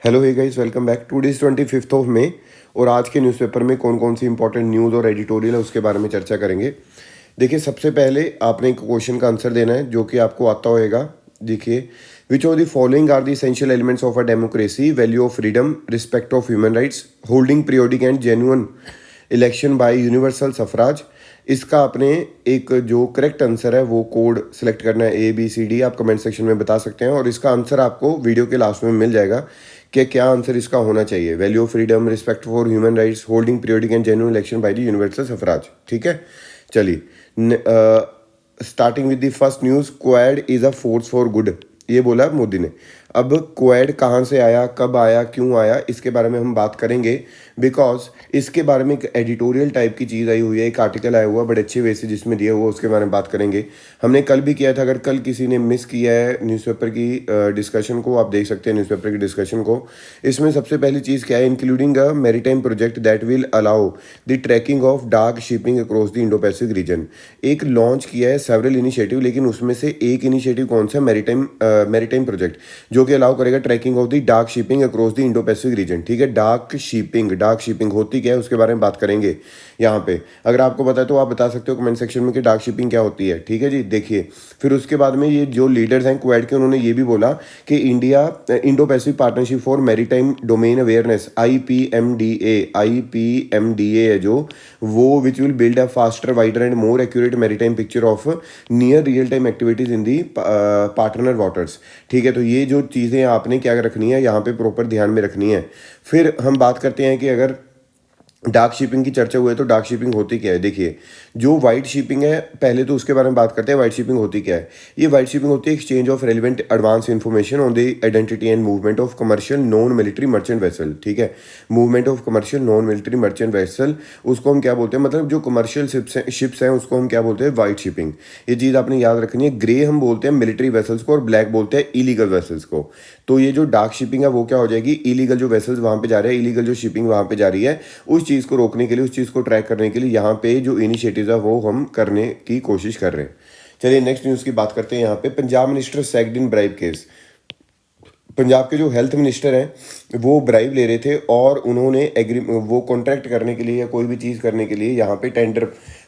Hello hey guys, welcome back. Today is 25th of May और आज के newspaper में कौन कौन सी इंपॉर्टेंट न्यूज़ और एडिटोरियल है उसके बारे में चर्चा करेंगे। देखिए, सबसे पहले आपने एक क्वेश्चन का आंसर देना है जो कि आपको आता होएगा। देखिए, which of the following are the essential elements of a democracy? Value of freedom, respect of human rights, holding periodic and genuine election by universal suffrage. इसका आपने एक जो करेक्ट आंसर है वो कोड सेलेक्ट करना है, ABCD। आप comment section में बता सकते हैं और इसका आंसर आपको वीडियो के लास्ट में मिल जाएगा कि क्या आंसर इसका होना चाहिए। Value of freedom, respect for human rights, holding periodic and genuine election by the universal suffrage. ठीक है, चलिए। Starting with the first news, Quad is a force for good, ये बोला मोदी ने। अब क्वाड कहाँ से आया, कब आया, क्यों आया, इसके बारे में हम बात करेंगे। बिकॉज इसके बारे में एक एडिटोरियल टाइप की चीज़ आई हुई है, एक आर्टिकल आया हुआ बड़े अच्छे वे से जिसमें दिया हुआ, उसके बारे में बात करेंगे। हमने कल भी किया था, अगर कल किसी ने मिस किया है न्यूज़पेपर की डिस्कशन को, आप देख सकते हैं न्यूज़पेपर की डिस्कशन को। इसमें सबसे पहली चीज़ क्या है, including a maritime project that will allow the tracking of dark shipping across the Indo Pacific region. एक लॉन्च किया है सेवरल इनिशिएटिव, लेकिन उसमें से एक इनिशिएटिव कौन सा, मैरीटाइम प्रोजेक्ट, जो कि अलाउ करेगा tracking of the dark shipping across the Indo Pacific region. ठीक है, डार्क शिपिंग होती क्या है उसके बारे में बात करेंगे यहाँ पे। अगर आपको पता है तो आप बता सकते हो कमेंट सेक्शन में कि डार्क शिपिंग क्या होती है। ठीक है जी, देखिए फिर उसके बाद में ये जो लीडर्स हैं क्वेड के, उन्होंने ये भी बोला कि Indo Pacific partnership for maritime domain awareness, IPMDA है जो, वो which will build a faster, wider and more accurate maritime picture of near real time activities in the partner waters. ठीक है, तो ये जो चीज़ें आपने क्या रखनी है यहाँ पे प्रॉपर ध्यान में रखनी है। फिर हम बात करते हैं कि अगर डार्क शिपिंग की चर्चा हुई है तो डार्क शिपिंग होती क्या है। देखिए, जो वाइट शिपिंग है, पहले तो उसके बारे में बात करते हैं। वाइट शिपिंग होती क्या है? ये वाइट शिपिंग होती है exchange of relevant advance information on the identity and movement of commercial non military merchant vessel. ठीक है, movement of commercial non military merchant vessel, उसको हम क्या बोलते हैं, मतलब जो कमर्शियल शिप्स हैं उसको हम क्या बोलते हैं, वाइट शिपिंग। ये चीज़ आपने याद रखनी है। ग्रे हम बोलते हैं मिलिट्री वेसल्स को और ब्लैक बोलते हैं इलीगल वेसल्स को। तो ये जो डार्क शिपिंग है वो क्या हो जाएगी, इलीगल जो वेसल्स वहाँ पे जा रहे हैं, इलीगल जो शिपिंग वहाँ पे जा रही है, उस चीज़ को रोकने के लिए, उस चीज़ को ट्रैक करने के लिए यहाँ पे जो इनिशिएटिव है वो हम करने की कोशिश कर रहे हैं। चलिए नेक्स्ट न्यूज़ की बात करते हैं। यहाँ पे पंजाब मिनिस्टर सैक्ड इन ब्राइब केस। पंजाब के जो हेल्थ मिनिस्टर हैं वो ब्राइब ले रहे थे और उन्होंने वो कॉन्ट्रैक्ट करने के लिए या कोई भी चीज़ करने के लिए, यहाँ पे टेंडर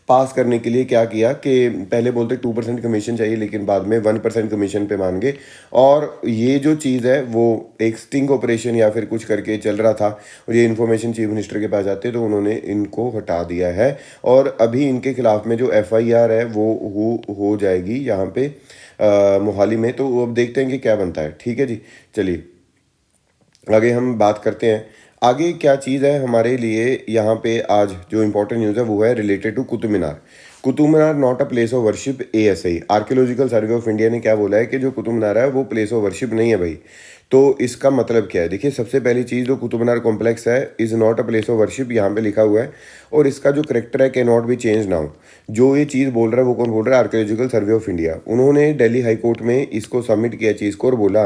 पास करने के लिए क्या किया कि पहले बोलते 2% कमीशन चाहिए, लेकिन बाद में 1% कमीशन पे मान गए। और ये जो चीज़ है वो एक स्टिंग ऑपरेशन या फिर कुछ करके चल रहा था और ये इन्फॉर्मेशन चीफ मिनिस्टर के पास जाते तो उन्होंने इनको हटा दिया है। और अभी इनके खिलाफ में जो FIR है वो हो जाएगी यहाँ पे मोहाली में। तो अब देखते हैं कि क्या बनता है। ठीक है जी, चलिए आगे हम बात करते हैं। आगे क्या चीज़ है हमारे लिए यहाँ पे आज जो इम्पोर्टेंट न्यूज़ है वो है related to Qutub Minar. Qutub Minar not a place of worship, ASI archaeological survey of India ने क्या बोला है कि जो कुतुब मीनार है वो प्लेस ऑफ वर्शिप नहीं है भाई। तो इसका मतलब क्या है? देखिए, सबसे पहली चीज़, जो कुतुब मीनार कॉम्प्लेक्स है is not a place of worship, यहाँ पे लिखा हुआ है। और इसका जो करेक्टर है, can not B change now. जो ये चीज़ बोल रहा है वो कौन बोल रहा है? Archaeological survey of India. उन्होंने दिल्ली हाई कोर्ट में इसको सबमिट किया चीज़ को और बोला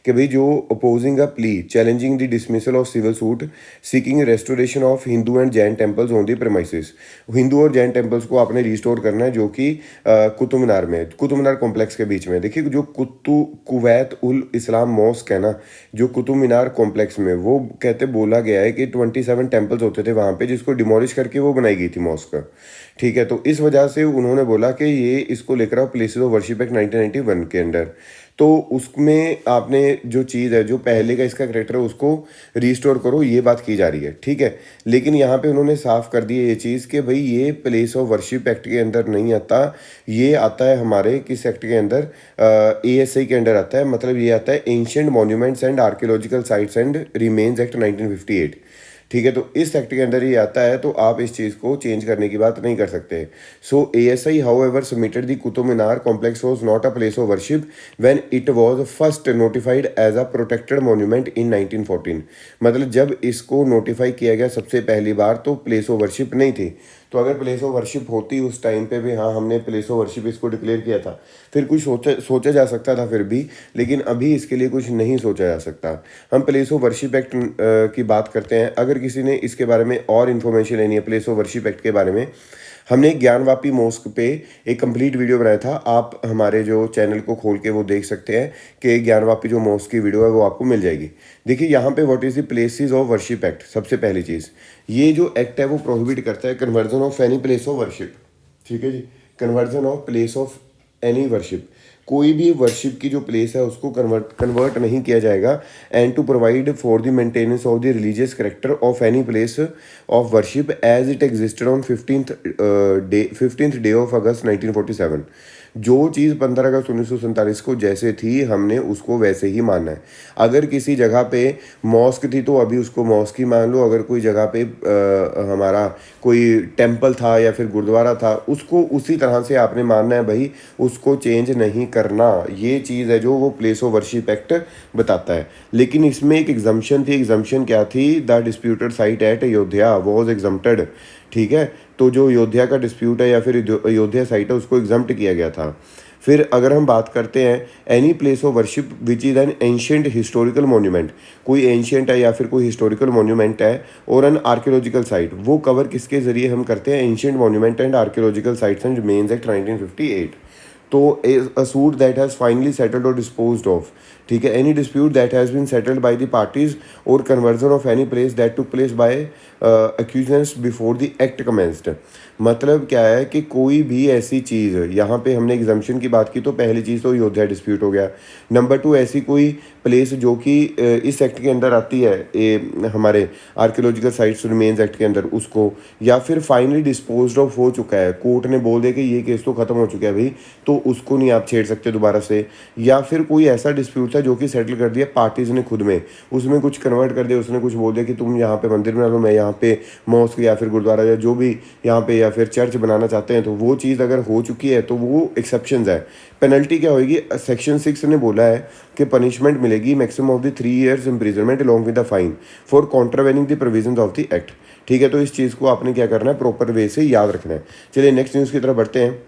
कि भाई जो opposing a plea challenging the dismissal of civil suit seeking restoration of Hindu and Jain temples on the premises. Hindu और जैन टेम्पल्स को आपने रिस्टोर करना है, जो कि कुतुब मीनार में, कुतुब मीनार कॉम्प्लेक्स के बीच में। देखिए, जो कुवैत उल इस्लाम मॉस्क है ना, जो कुतुब मीनार कॉम्प्लेक्स में, वो कहते बोला गया है कि 27 टेम्पल्स होते थे वहाँ पे, जिसको डिमोलिश करके वो बनाई गई थी मॉस्क। ठीक है, तो इस वजह से उन्होंने बोला कि ये इसको लेकर आओ प्लेसेस ऑफ वर्शिप एक्ट 1991 के अंडर। तो उसमें आपने जो चीज़ है, जो पहले का इसका करेक्टर है, उसको रिस्टोर करो, ये बात की जा रही है। ठीक है, लेकिन यहाँ पे उन्होंने साफ कर दी है ये चीज़ कि भाई ये प्लेस ऑफ वर्शिप एक्ट के अंदर नहीं आता, ये आता है हमारे किस एक्ट के अंदर, ASI के अंडर आता है। मतलब ये आता है ancient monuments and archaeological sites and remains act 1958। ठीक है, तो इस एक्ट के अंदर ये आता है, तो आप इस चीज़ को चेंज करने की बात नहीं कर सकते। So ASI however submitted the Qutub Minar complex was not a place of worship when it was first notified as a protected monument in 1914। मतलब जब इसको नोटिफाई किया गया सबसे पहली बार तो प्लेस ऑफ वर्शिप नहीं थी। तो अगर प्लेस ऑफ वर्शिप होती उस टाइम पे भी, हाँ हमने प्लेस ऑफ वर्शिप इसको डिक्लेयर किया था, फिर कुछ सोचा जा सकता था फिर भी, लेकिन अभी इसके लिए कुछ नहीं सोचा जा सकता। हम प्लेस ऑफ वर्शिप एक्ट की बात करते हैं। अगर किसी ने इसके बारे में और इन्फॉर्मेशन लेनी है प्लेस ऑफ वर्शिप एक्ट के बारे में, हमने ज्ञानवापी मॉस्क पे एक कंप्लीट वीडियो बनाया था, आप हमारे जो चैनल को खोल के वो देख सकते हैं कि ज्ञानवापी जो मॉस्क की वीडियो है वो आपको मिल जाएगी। देखिए यहाँ पे what is the places of worship act, सबसे पहली चीज़ ये जो एक्ट है वो प्रोहिबिट करता है conversion of any place of worship. ठीक है जी, conversion of place of any worship, कोई भी वर्शिप की जो प्लेस है उसको कन्वर्ट नहीं किया जाएगा। And to provide for the maintenance of the religious character of any place of worship as it existed on 15th day of August 1947। जो चीज़ 15 अगस्त 1947 को जैसे थी हमने उसको वैसे ही मानना है। अगर किसी जगह पे मॉस्क थी तो अभी उसको मॉस्क ही मान लो, अगर कोई जगह पे हमारा कोई टेम्पल था या फिर गुरुद्वारा था उसको उसी तरह से आपने मानना है भाई, उसको चेंज नहीं करना। ये चीज़ है जो वो प्लेस ऑफ वर्शिप एक्ट बताता है। लेकिन इसमें एक एग्जम्पशन थी, एग्जम्पशन क्या थी? The disputed site at Ayodhya was exempted. ठीक है, तो जो अयोध्या का डिस्प्यूट है या फिर अयोध्या साइट है उसको एग्जम्प्ट किया गया था। फिर अगर हम बात करते हैं any place of worship which is an ancient historical monument, कोई एंशियंट है या फिर कोई हिस्टोरिकल मोन्यूमेंट है और एन आर्कियोलॉजिकल साइट, वो कवर किसके जरिए हम करते हैं? Ancient monument and archaeological sites and remains act 1958। तो a suit that has finally settled or disposed of, ठीक है, any dispute that has been settled by the parties or conversion of any place that took place by accusers before the act commenced। मतलब क्या है कि कोई भी ऐसी चीज़, यहाँ पे हमने एग्जम्पशन की बात की तो पहली चीज़ तो अयोध्या डिस्प्यूट हो गया। नंबर 2 ऐसी कोई प्लेस जो कि इस एक्ट के अंदर आती है, हमारे आर्कियोलॉजिकल साइट्स रिमेन्स एक्ट के अंदर, उसको, या फिर फाइनली डिस्पोज्ड ऑफ हो चुका है, कोर्ट ने बोल दिया कि ये केस तो ख़त्म हो चुका है भाई, तो उसको नहीं आप छेड़ सकते दोबारा से। या फिर कोई ऐसा डिस्प्यूट था जो कि सेटल कर दिया पार्टीज ने खुद में, उसमें कुछ कन्वर्ट कर दिया, उसने कुछ बोल दिया कि तुम यहाँ पे मंदिर बना लो, मैं यहाँ पे मॉस्क या फिर गुरुद्वारा या जो भी यहाँ पे या फिर चर्च बनाना चाहते हैं, तो वो चीज़ अगर हो चुकी है तो वो एक्सेप्शंस है। पेनल्टी क्या होगी? सेक्शन 6 ने बोला है कि पनिशमेंट मिलेगी maximum of the 3 years imprisonment along with the fine for contravening the provisions of the act. ठीक है, तो इस चीज़ को आपने क्या करना है? प्रॉपर वे से याद रखना है। चलिए नेक्स्ट न्यूज़ की तरफ बढ़ते हैं।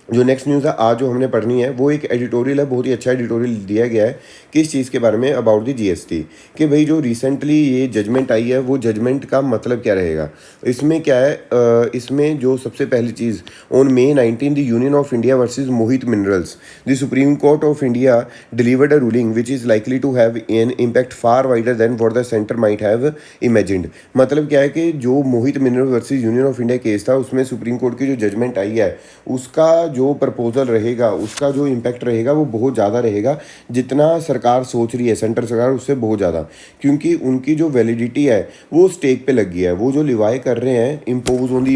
जो नेक्स्ट न्यूज़ है आज जो हमने पढ़नी है वो एक एडिटोरियल है, बहुत ही अच्छा एडिटोरियल दिया गया है किस चीज़ के बारे में? अबाउट द जीएसटी, कि भाई जो रिसेंटली ये जजमेंट आई है वो जजमेंट का मतलब क्या रहेगा। इसमें क्या है, इसमें जो सबसे पहली चीज़, on May 19 the union of India versus Mohit minerals, the supreme court of India delivered a ruling which is likely to have an impact far wider than what the centre might have imagined. मतलब क्या है कि जो Mohit mineral versus union of India case था उसमें supreme court की जो judgement आई है उसका जो प्रपोजल रहेगा, उसका जो इम्पैक्ट रहेगा वो बहुत ज़्यादा रहेगा, जितना सरकार सोच रही है, सेंटर सरकार, उससे बहुत ज़्यादा, क्योंकि उनकी जो वैलिडिटी है वो स्टेक पे लगी है। वो जो लिवाई कर रहे हैं इम्पोज ऑन दी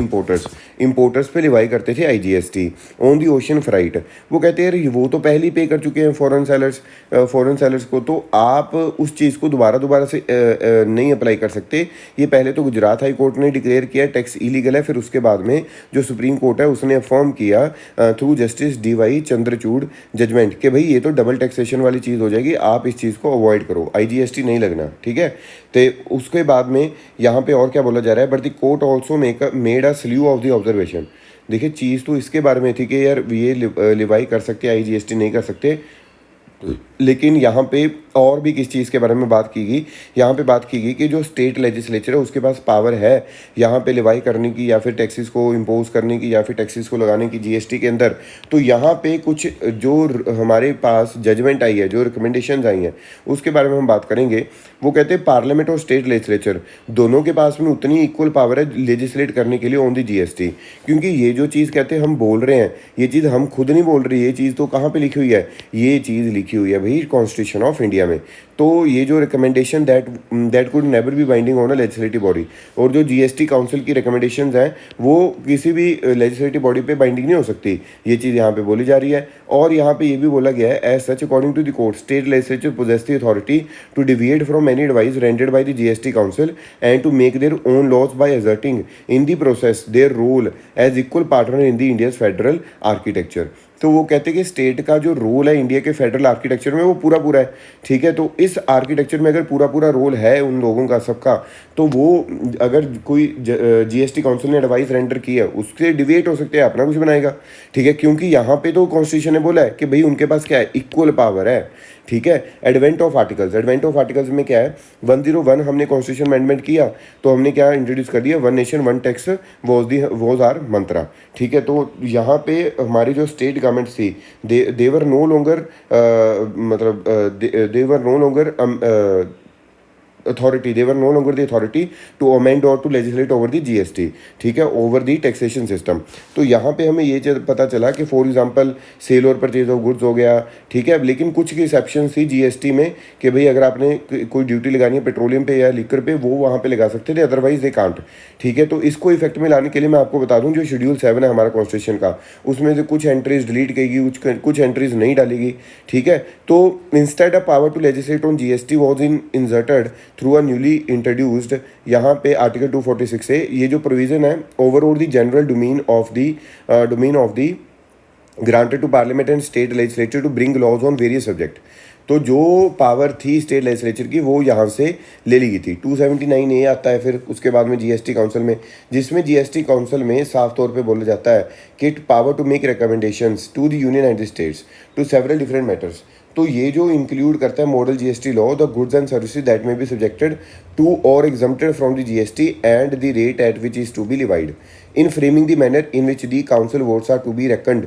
इम्पोर्टर्स पे लिवाई करते थे IGST on the ocean freight, वो कहते हैं वो तो पहले ही पे कर चुके हैं फॉरेन सेलर्स को, तो आप उस चीज़ को दोबारा से नहीं अप्लाई कर सकते। ये पहले तो गुजरात हाई कोर्ट ने डिक्लेयर किया टैक्स इलीगल है, फिर उसके बाद में जो सुप्रीम कोर्ट है उसने अफर्म किया through justice DY Chandrachud judgment कि भाई ये तो डबल टैक्सेशन वाली चीज़ हो जाएगी, आप इस चीज़ को अवॉइड करो, IGST नहीं लगना। ठीक है, तो उसके बाद में यहाँ पे और क्या बोला जा रहा है? But the court also made a slew of the observation. देखिए चीज़ तो इसके बारे में थी कि यार ये लिवाई कर सकते, IGST नहीं कर सकते, लेकिन यहाँ पे और भी किस चीज़ के बारे में बात की गई? यहाँ पे बात की गई कि जो स्टेट लेजिस्लेचर है उसके पास पावर है यहाँ पे लिवाई करने की या फिर टैक्सेस को इम्पोज करने की या फिर टैक्सेस को लगाने की GST के अंदर। तो यहाँ पे कुछ जो हमारे पास जजमेंट आई है, जो रिकमेंडेशंस आई हैं उसके बारे में हम बात करेंगे। वो कहते हैं पार्लियामेंट और स्टेट लेजिस्लेचर दोनों के पास में उतनी इक्वल पावर है लेजिस्लेट करने के लिए ऑन दी GST, क्योंकि ये जो चीज़ कहते हैं हम बोल रहे हैं, ये चीज़ हम खुद नहीं बोल रहे, ये चीज़ तो कहाँ पर लिखी हुई है? ये चीज़ लिखी हुई है भाई कॉन्स्टिट्यूशन ऑफ इंडिया में। तो ये जो recommendation that could never be binding on a legislative body, और जो GST काउंसिल की रिकमेंडेशंस हैं वो किसी भी लेजिस्लेटिव बॉडी पे बाइंडिंग नहीं हो सकती, ये चीज़ यहाँ पे बोली जा रही है। और यहाँ पे ये भी बोला गया है as such according to the court state legislature possess the authority to deviate from any advice rendered by the GST council and to make their own laws by asserting in the process their role as equal partner in the India's federal architecture. तो वो कहते हैं कि state का जो role है India के federal architecture में वो पूरा है। ठीक है, तो इस आर्किटेक्चर में अगर पूरा रोल है उन लोगों का सबका, तो वो अगर कोई GST काउंसिल ने एडवाइस रेंडर की है उससे डिवेट हो सकते हैं, अपना कुछ बनाएगा। ठीक है, क्योंकि यहाँ पे तो कॉन्स्टिट्यूशन ने बोला है कि भाई उनके पास क्या है? इक्वल पावर है। ठीक है। एडवेंट ऑफ आर्टिकल्स में क्या है, 101 हमने कॉन्स्टिट्यूशन अमेंडमेंट किया तो हमने क्या इंट्रोड्यूस कर दिया, one nation one tax was our mantra. ठीक है, तो यहाँ पे हमारी जो स्टेट गवर्नमेंट्स थी देवर नो लॉन्गर मतलब they were no longer authority, they were no longer the authority to amend or to legislate over the GST, ठीक है, over the taxation system। तो यहाँ पे हमें ये पता चला कि फॉर एग्जांपल सेल और परचेज ऑफ गुड्स हो गया, ठीक है, लेकिन कुछ की एक्सेप्शन थी जीएसटी में कि भाई अगर आपने कोई ड्यूटी लगानी है पेट्रोलियम पे या लिकर पे वो वहाँ पे लगा सकते थे, अदरवाइज दे कांट। ठीक है, तो इसको इफेक्ट में लाने के लिए मैं आपको बता दूँ जो शेड्यूल 7 है हमारा कॉन्स्टिट्यूशन का, उसमें से कुछ एंट्रीज डिलीट करेगी, कुछ एंट्रीज नहीं डालेगी। ठीक है, तो instead of power to legislate on GST was inserted through a newly introduced, यहाँ पे आर्टिकल 246 से ये जो प्रोविजन है overall the general domain of the granted to parliament and state legislature to bring laws on various subject. तो जो power थी state legislature की वो यहाँ से ले ली गई थी। 279A आता है फिर उसके बाद में जीएसटी काउंसिल में, जिसमें जीएसटी काउंसिल में साफ तौर पे बोला जाता है कि power to make recommendations to the union and the states to several different matters. तो ये जो इंक्लूड करता है model GST law the goods and services that may be subjected to और exempted from the GST and the rate at which is to be levied in framing the manner in which the council votes are to be reckoned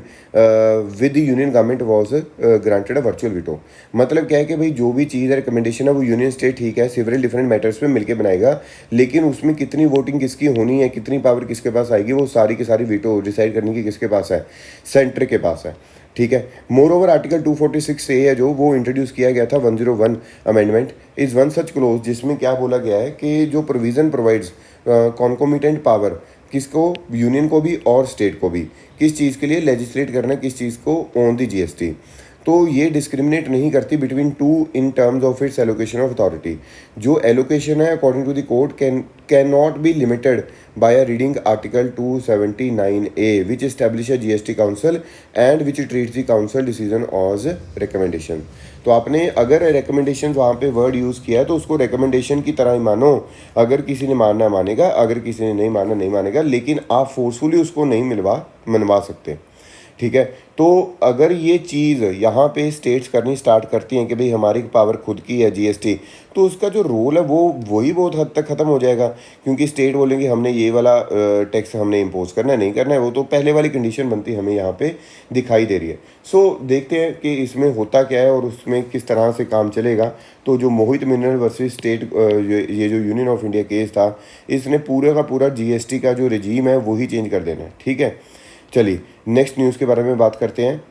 with the union government was granted a virtual veto. मतलब क्या है कि भाई जो भी चीज़ है recommendation है वो यूनियन स्टेट ठीक है सेवरल डिफरेंट मैटर्स पे मिलकर बनाएगा, लेकिन उसमें कितनी वोटिंग किसकी होनी है, कितनी पावर किसके पास आएगी, वो सारी की सारी वीटो डिसाइड करने की किसके पास है, सेंटर के पास है। ठीक है, मोर ओवर आर्टिकल 246 से है जो वो इंट्रोड्यूस किया गया था 101 amendment is one such close, जिसमें क्या बोला गया है कि जो प्रोविज़न प्रोवाइड्स कॉन्कोमिटेंट पावर किसको, यूनियन को भी और स्टेट को भी, किस चीज़ के लिए लेजिस्लेट करना, किस चीज़ को ऑन दी जीएसटी। तो ये डिस्क्रिमिनेट नहीं करती between two in terms of its allocation of authority. जो एलोकेशन है according to the code can not be limited by a reading article 279A which establish a GST council and which treats the council decision as recommendation। तो आपने अगर recommendation वहाँ पे word use किया है तो उसको रिकमेंडेशन की तरह ही मानो, अगर किसी ने मानना मानेगा, अगर किसी ने नहीं मानना नहीं मानेगा, लेकिन आप फोर्सफुली उसको नहीं मनवा सकते। ठीक है, तो अगर ये चीज़ यहाँ पे स्टेट्स करनी स्टार्ट करती हैं कि भाई हमारी पावर खुद की है जीएसटी, तो उसका जो रोल है वो वही बहुत हद तक ख़त्म हो जाएगा, क्योंकि स्टेट बोलेंगे हमने ये वाला टैक्स हमने इम्पोज करना है, नहीं करना है, वो तो पहले वाली कंडीशन बनती हमें यहाँ पे दिखाई दे रही है। सो देखते हैं कि इसमें होता क्या है और उसमें किस तरह से काम चलेगा। तो जो मोहित मिनल वर्सेस स्टेट ये जो यूनियन ऑफ इंडिया केस था, इसने पूरे का पूरा जीएसटी का जो रजीम है वही चेंज कर देना है। ठीक है, चलिए नेक्स्ट न्यूज़ के बारे में बात करते हैं।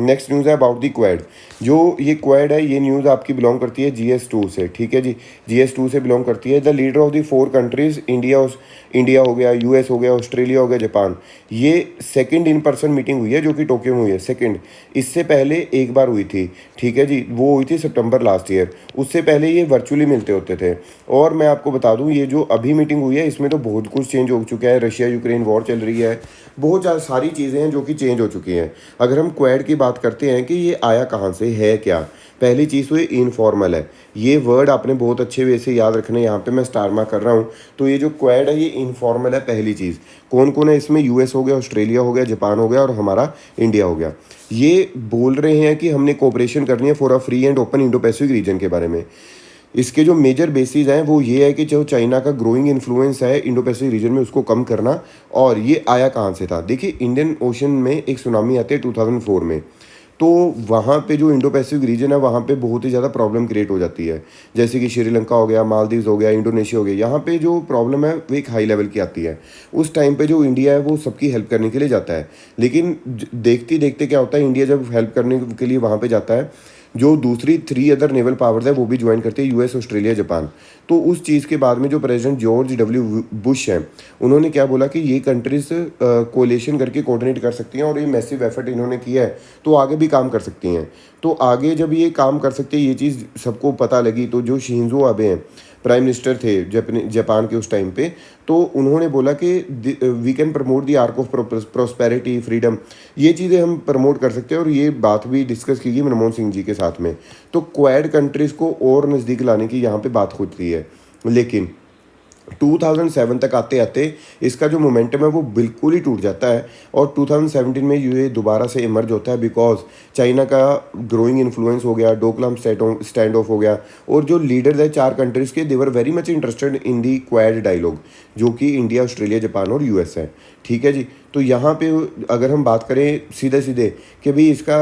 नेक्स्ट न्यूज़ है अबाउट दी क्वेड। जो ये क्वेड है ये न्यूज़ आपकी बिलोंग करती है GS2 से। ठीक है जी, GS2 से बिलोंग करती है। The leader of the 4 countries India हो गया, यूएस हो गया, ऑस्ट्रेलिया हो गया, जापान, ये सेकंड इन पर्सन मीटिंग हुई है जो कि टोक्यो में हुई है सेकंड। इससे पहले एक बार हुई थी, ठीक है जी, वो हुई थी सितंबर लास्ट ईयर। उससे पहले ये वर्चुअली मिलते होते थे। और मैं आपको बता दूं ये जो अभी मीटिंग हुई है इसमें तो बहुत कुछ चेंज हो चुका है। रशिया यूक्रेन वॉर चल रही है, बहुत ज़्यादा सारी चीज़ें हैं जो कि चेंज हो चुकी हैं। अगर हम क्वेड की बात करते हैं कि ये आया कहाँ से है क्या, पहली चीज़ तो ये इनफॉर्मल है। ये वर्ड आपने बहुत अच्छे वे से याद रखने, यहाँ पे मैं स्टार मार्क कर रहा हूँ। तो ये जो क्वेड है ये इनफॉर्मल है पहली चीज़। कौन कौन है इसमें, यूएस हो गया, ऑस्ट्रेलिया हो गया, जापान हो गया और हमारा इंडिया हो गया। ये बोल रहे हैं कि हमने कोऑपरेशन करनी है for a free and open Indo Pacific region के बारे में। इसके जो मेजर बेसिस हैं वो ये है कि जो चाइना का ग्रोइंग इन्फ्लुएंस है इंडो पैसिफिक रीजन में उसको कम करना। और ये आया कहाँ से था, देखिए इंडियन ओशन में एक सुनामी आती है 2004 में, तो वहाँ पे जो इंडो पैसिफिक रीजन है वहाँ पे बहुत ही ज़्यादा प्रॉब्लम क्रिएट हो जाती है। जैसे कि श्रीलंका हो गया, मालदीव्स हो गया, इंडोनेशिया हो गया, यहाँ पे जो प्रॉब्लम है वो एक हाई लेवल की आती है। उस टाइम पे जो इंडिया है वो सबकी हेल्प करने के लिए जाता है, लेकिन देखते देखते क्या होता है, इंडिया जब हेल्प करने के लिए वहाँ पर जाता है, जो दूसरी 3 अदर नेवल पावर्स है वो भी ज्वाइन करते हैं, यूएस, ऑस्ट्रेलिया, जापान। तो उस चीज़ के बाद में जो प्रेसिडेंट जॉर्ज डब्ल्यू बुश हैं उन्होंने क्या बोला कि ये कंट्रीज कोलेशन करके कोऑर्डिनेट कर सकती हैं और ये मैसिव एफर्ट इन्होंने किया है तो आगे भी काम कर सकती हैं। तो आगे जब ये काम कर सकते हैं, ये चीज़ सबको पता लगी, तो जो शिंजो आबे हैं प्राइम मिनिस्टर थे जापान के उस टाइम पे, तो उन्होंने बोला कि we can promote the arc of prosperity freedom, ये चीज़ें हम प्रमोट कर सकते हैं। और ये बात भी डिस्कस की गई मनमोहन सिंह जी के साथ में। तो क्वाड कंट्रीज़ को और नज़दीक लाने की यहाँ पे बात होती है। लेकिन 2007 तक आते आते इसका जो मोमेंटम है वो बिल्कुल ही टूट जाता है और 2017 में ये दोबारा से इमर्ज होता है बिकॉज चाइना का ग्रोइंग इन्फ्लुएंस हो गया, डोकलाम स्टैंड ऑफ हो गया और जो लीडर्स है 4 कंट्रीज़ के, they were very much interested in the quad dialogue, जो कि इंडिया, ऑस्ट्रेलिया, जापान और यूएस है। ठीक है जी। तो यहाँ पे अगर हम बात करें सीधे सीधे कि भाई इसका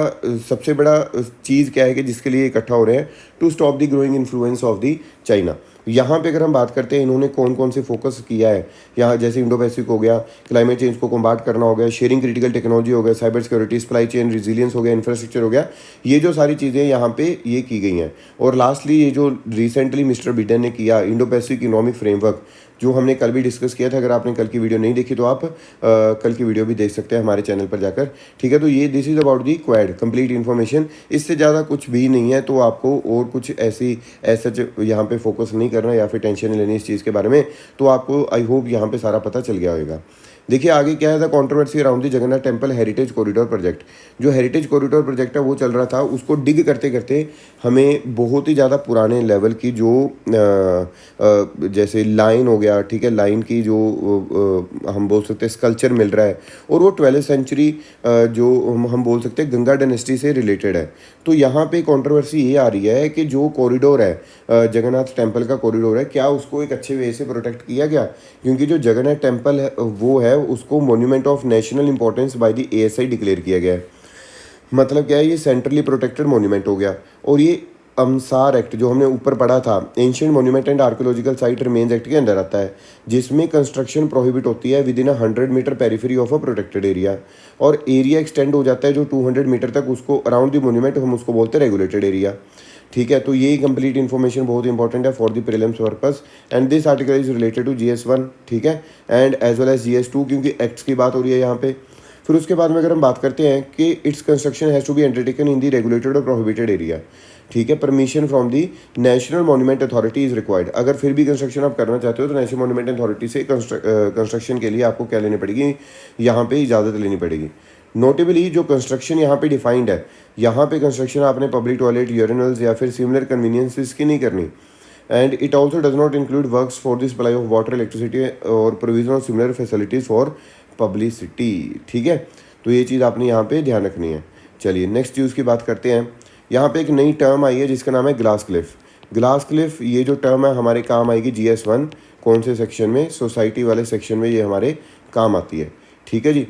सबसे बड़ा चीज़ क्या है कि जिसके लिए इकट्ठा हो रहे हैं, to stop the growing influence of the China. यहाँ पे अगर हम बात करते हैं इन्होंने कौन कौन से फोकस किया है, यहाँ जैसे इंडो पैसिफिक हो गया, क्लाइमेट चेंज को कॉम्बैट करना हो गया, शेयरिंग क्रिटिकल टेक्नोलॉजी हो गया, cyber security, supply chain resilience हो गया, इंफ्रास्ट्रक्चर हो गया, ये जो सारी चीज़ें यहाँ पे ये की गई हैं। और लास्टली ये जो रिसेंटली मिस्टर बिडेन ने किया, इंडो पैसिफिक इकोनॉमिक फ्रेमवर्क, जो हमने कल भी डिस्कस किया था। अगर आपने कल की वीडियो नहीं देखी तो आप कल की वीडियो भी देख सकते हैं हमारे चैनल पर जाकर। ठीक है, तो ये this is about the quad complete information, इससे ज़्यादा कुछ भी नहीं है। तो आपको और कुछ ऐसी सच यहाँ पे फोकस नहीं करना या फिर टेंशन नहीं लेनी इस चीज़ के बारे में। तो आपको आई होप यहाँ पे सारा पता चल गया होगा। देखिए आगे क्या है, the controversy around the Jagannath temple heritage corridor project. जो हेरिटेज कॉरिडोर प्रोजेक्ट है वो चल रहा था, उसको डिग करते करते हमें बहुत ही ज़्यादा पुराने लेवल की जो जैसे लाइन हो गया, ठीक है, लाइन की जो हम बोल सकते हैं स्कल्पचर मिल रहा है और वो 12th सेंचुरी जो हम बोल सकते हैं गंगा डायनेस्टी से रिलेटेड है। तो यहाँ पे कंट्रोवर्सी ये आ रही है कि जो कॉरिडोर है जगन्नाथ टेम्पल का कॉरिडोर है, क्या उसको एक अच्छे वे से प्रोटेक्ट किया गया? क्योंकि जो जगन्नाथ टेम्पल है वो है, उसको monument of national importance by the ASI declare किया गया है। मतलब क्या है, ये सेंट्रली प्रोटेक्टेड मोन्यूमेंट हो गया। और ये अमसार एक्ट जो हमने ऊपर पढ़ा था, ancient monument and archaeological site remains act के अंदर आता है, जिसमें कंस्ट्रक्शन प्रोहिबिट होती है within 100 metre periphery of a protected area. और एरिया एक्सटेंड हो जाता है जो 200 मीटर तक, उसको अराउंड द मोन्यूमेंट हम उसको बोलते हैं रेगुलेटेड एरिया। ठीक है, तो ये कंप्लीट इन्फॉर्मेशन बहुत इंपॉर्टेंट है for the prelims purpose and this article is related to GS1। ठीक है, and as well as GS2, क्योंकि एक्ट्स की बात हो रही है यहाँ पे। फिर उसके बाद में अगर हम बात करते हैं कि its construction has to be undertaken in the regulated और प्रोहिबिटेड एरिया। ठीक है, permission from the national monument authority is required. अगर फिर भी कंस्ट्रक्शन आप करना चाहते हो तो नेशनल मॉन्यूमेंट अथॉरिटी से कंस्ट्रक्शन के लिए आपको क्या लेनी पड़ेगी, यहाँ पे इजाज़त लेनी पड़ेगी। नोटेबली जो कंस्ट्रक्शन यहाँ पे डिफाइंड है, यहाँ पे कंस्ट्रक्शन आपने पब्लिक टॉयलेट, यूरिनल्स या फिर सिमिलर कन्वीनियंसेस की नहीं करनी। And it also does not include works for the supply of water, electricity और provision of similar facilities for publicity. ठीक है, तो ये चीज़ आपने यहाँ पे ध्यान रखनी है। चलिए नेक्स्ट न्यूज़ की बात करते हैं। यहाँ पे एक नई टर्म आई है जिसका नाम है ग्लास क्लिफ। ग्लास क्लिफ ये जो टर्म है हमारे काम आएगी GS1 कौन से सेक्शन में, सोसाइटी वाले सेक्शन में ये हमारे काम आती है। ठीक है जी,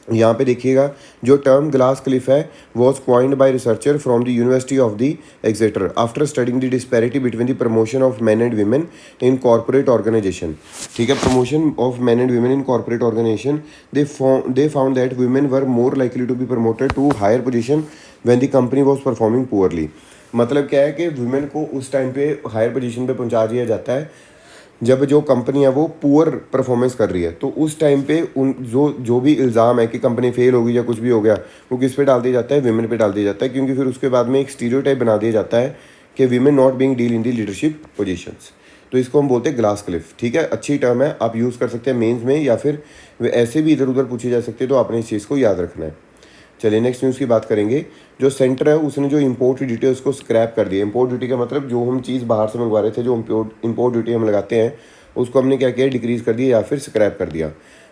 यहाँ पे देखिएगा जो टर्म ग्लास क्लिफ है was coined by researcher from the university of the Exeter after studying the disparity between the promotion of man and women in corporate organisation. ठीक है, promotion of man and women in corporate organisation, they found that women were more likely to be promoted to higher position when the company was performing poorly. मतलब क्या है कि women को उस time पे higher position पे पहुंचा दिया जाता है जब जो कंपनी है वो पुअर परफॉर्मेंस कर रही है। तो उस टाइम पे उन जो भी इल्ज़ाम है कि कंपनी फेल होगी या कुछ भी हो गया, वो किस पे डाल दिया जाता है, विमेन पे डाल दिया जाता है। क्योंकि फिर उसके बाद में एक स्टीरियोटाइप बना दिया जाता है कि women not being deal in the leadership positions. तो इसको हम बोलते हैं ग्लास क्लिफ। ठीक है, अच्छी टर्म है, आप यूज़ कर सकते हैं मेंस में या फिर ऐसे भी इधर उधर पूछी जा सकती है, तो आपने इस चीज़ को याद रखना है। चलिए नेक्स्ट न्यूज़ की बात करेंगे। जो सेंटर है उसने जो इम्पोर्ट ड्यूटी है उसको स्क्रैप कर दिया। इम्पोर्ट ड्यूटी का मतलब जो हम चीज़ बाहर से मंगवा रहे थे, जो इम्पोर्ट ड्यूटी हम लगाते हैं, उसको हमने क्या किया, डिक्रीज़ कर दिया या फिर स्क्रैप कर दिया।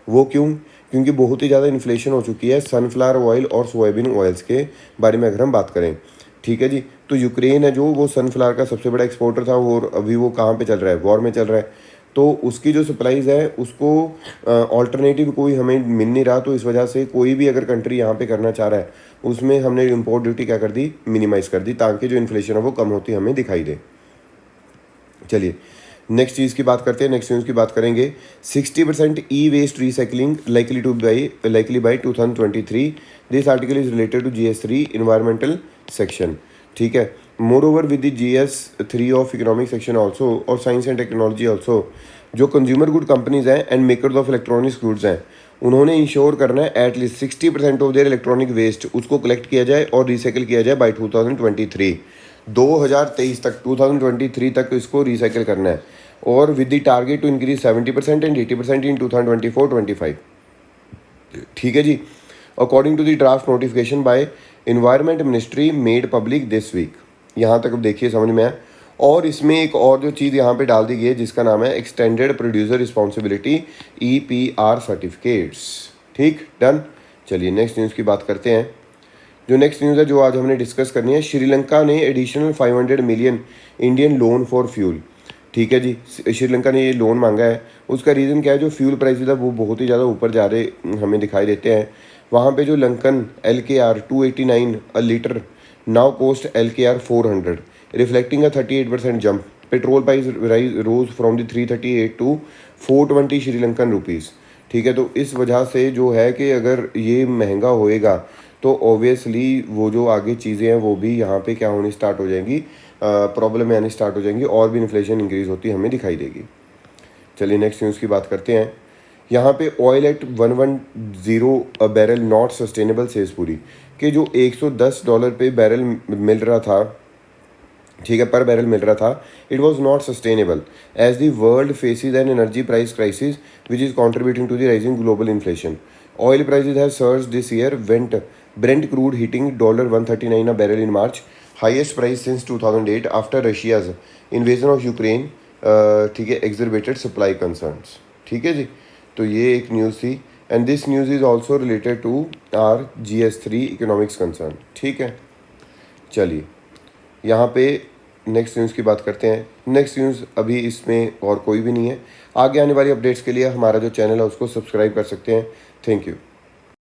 वो क्यों? क्योंकि बहुत ही ज़्यादा इन्फ्लेशन हो चुकी है सनफ्लावर ऑयल और सोयाबीन ऑयल्स के बारे में अगर हम बात करें। ठीक है जी, तो यूक्रेन है जो वो सनफ्लावर का सबसे बड़ा एक्सपोर्टर था और अभी वो कहाँ पे चल रहा है, वॉर में चल रहा है। तो उसकी जो सप्लाईज़ है उसको ऑल्टरनेटिव कोई हमें मिल नहीं रहा। तो इस वजह से कोई भी अगर कंट्री यहाँ पे करना चाह रहा है उसमें हमने इम्पोर्ट ड्यूटी क्या कर दी, मिनिमाइज़ कर दी, ताकि जो इन्फ्लेशन है वो कम होती हमें दिखाई दे। चलिए नेक्स्ट चीज़ की बात करते हैं, नेक्स्ट न्यूज़ की बात करेंगे। 60% e waste recycling likely by 2023। This article is related to GS3 environmental section. ठीक है, moreover with the GS3 of economic section also और साइंस एंड टेक्नोलॉजी ऑल्सो, जो कंज्यूमर गुड कंपनीज हैं and makers of electronics goods हैं, उन्होंने ensure करना है at least 60% of their electronic waste उसको कलेक्ट किया जाए और रिसाइकिल किया जाए बाई 2023। 2023 तक, 2023 तक इसको रिसाइकिल करना है और with the target to increase 70% and 80% in 2024-25। ठीक है जी, according to the draft notification by environment ministry made public this week. यहाँ तक अब देखिए समझ में आया। और इसमें एक और जो चीज़ यहाँ पे डाल दी गई है जिसका नाम है extended producer responsibility EPR certificates. ठीक, डन। चलिए नेक्स्ट न्यूज़ की बात करते हैं। जो नेक्स्ट न्यूज़ है जो आज हमने डिस्कस करनी है, श्रीलंका ने additional 500 million Indian loan for fuel. ठीक है जी, श्रीलंका ने ये लोन मांगा है। उसका रीज़न क्या है, जो फ्यूल प्राइसेस है वो बहुत ही ज़्यादा ऊपर जा रहे हमें दिखाई देते हैं। वहाँ पे जो Lankan LKR 289 a litre now cost LKR 400, reflecting a 38% jump. Petrol price rose from the 338 to 420 Sri Lankan rupees. ठीक है, तो इस वजह से जो है कि अगर ये महंगा होएगा तो ऑब्वियसली वो जो आगे चीज़ें हैं वो भी यहाँ पे क्या होनी स्टार्ट हो जाएंगी, प्रॉब्लम आनी स्टार्ट हो जाएंगी और भी इन्फ्लेशन इंक्रीज़ होती हमें दिखाई देगी। चलिए नेक्स्ट न्यूज़ की बात करते हैं। यहाँ पे oil at 110 a barrel not sustainable सेजपुरी के जो $110 पे बैरल मिल रहा था, ठीक है, पर बैरल मिल रहा था, it was not sustainable as the world faces an energy price crisis which is contributing to the rising global inflation. Oil prices have surged this year, went Brent crude hitting $139 a barrel in March, highest price since 2008 after Russia's invasion of Ukraine, ठीक है, exacerbated supply concerns। ठीक है जी, तो ये एक news थी and this news is also related to our GS3 economics concern. ठीक है, चलिए यहाँ पे नेक्स्ट न्यूज़ की बात करते हैं। नेक्स्ट न्यूज़ अभी इसमें और कोई भी नहीं है। आगे आने वाली अपडेट्स के लिए हमारा जो चैनल है उसको सब्सक्राइब कर सकते हैं। Thank you.